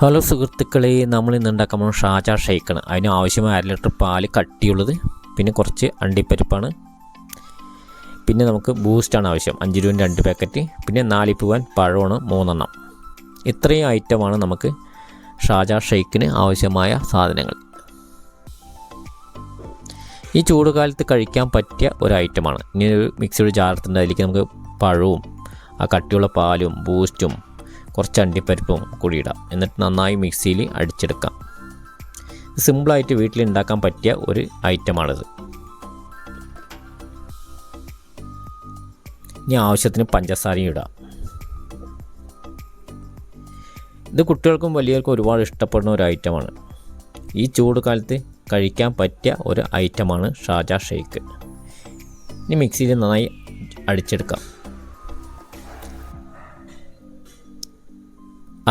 Hello സുഹൃത്തുക്കളെ, നമ്മൾ ഇന്ന് ഉണ്ടാക്കാൻ പോകുന്ന ഷാജ ഷേക്കാണ്. അതിന് ആവശ്യമായ 1 ലിറ്റർ പാല് കട്ടിയുള്ളത്, പിന്നെ കുറച്ച് അണ്ടിപ്പരിപ്പാണ്, പിന്നെ നമുക്ക് ബൂസ്റ്റാണ് ആവശ്യം 5 രൂപ 2 പാക്കറ്റ്, പിന്നെ 4 പൂവൻ പഴമാണ് 3 എണ്ണം. ഇത്രയും ഐറ്റമാണ് നമുക്ക് ഷാജ ഷേക്കിന് ആവശ്യമായ സാധനങ്ങൾ. ഈ ചൂടുകാലത്ത് കഴിക്കാൻ പറ്റിയ ഒരു ഐറ്റമാണ്. ഇനി ഒരു മിക്സിയുടെ ജാറത്തുണ്ട്, അതിലേക്ക് നമുക്ക് പഴവും ആ കട്ടിയുള്ള പാലും ബൂസ്റ്റും കുറച്ച് അണ്ടിപ്പരിപ്പും കൂടി ഇടാം. എന്നിട്ട് നന്നായി മിക്സിയിൽ അടിച്ചെടുക്കാം. സിമ്പിളായിട്ട് വീട്ടിൽ ഉണ്ടാക്കാൻ പറ്റിയ ഒരു ഐറ്റമാണിത്. ഇനി ആവശ്യത്തിന് പഞ്ചസാരയും ഇടാം. ഇത് കുട്ടികൾക്കും വലിയവർക്കും ഒരുപാട് ഇഷ്ടപ്പെടുന്ന ഒരു ഐറ്റമാണ്. ഈ ചൂട് കാലത്ത് കഴിക്കാൻ പറ്റിയ ഒരു ഐറ്റമാണ് ഷാജ ഷേക്ക്. ഇനി മിക്സിയിൽ നന്നായി അടിച്ചെടുക്കാം.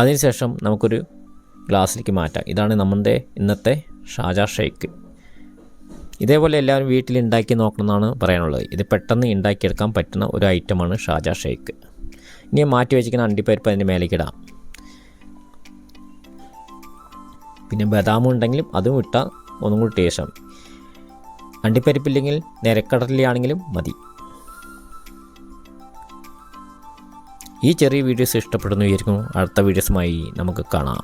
അതിനുശേഷം നമുക്കൊരു ഗ്ലാസ്സിലേക്ക് മാറ്റാം. ഇതാണ് നമ്മുടെ ഇന്നത്തെ ഷാജ ഷേക്ക്. ഇതേപോലെ എല്ലാവരും വീട്ടിൽ ഉണ്ടാക്കി നോക്കണമെന്നാണ് പറയാനുള്ളത്. ഇത് പെട്ടെന്ന് ഉണ്ടാക്കിയെടുക്കാൻ പറ്റുന്ന ഒരു ഐറ്റമാണ് ഷാജ ഷേക്ക്. ഇനി മാറ്റി വെച്ചിരിക്കുന്ന അണ്ടിപ്പരിപ്പ് അതിൻ്റെ മേലേക്ക് ഇടാം. പിന്നെ ബദാമും ഉണ്ടെങ്കിലും അതും ഇട്ടാൽ ഒന്നും കൂടി ടേസ്റ്റാണ്. അണ്ടിപ്പരിപ്പില്ലെങ്കിൽ നിരക്കടലയാണെങ്കിലും മതി. ഈ ചെറിയ വീഡിയോസ് ഇഷ്ടപ്പെടുന്നു വിചാരിക്കുന്നു. അടുത്ത വീഡിയോസുമായി നമുക്ക് കാണാം.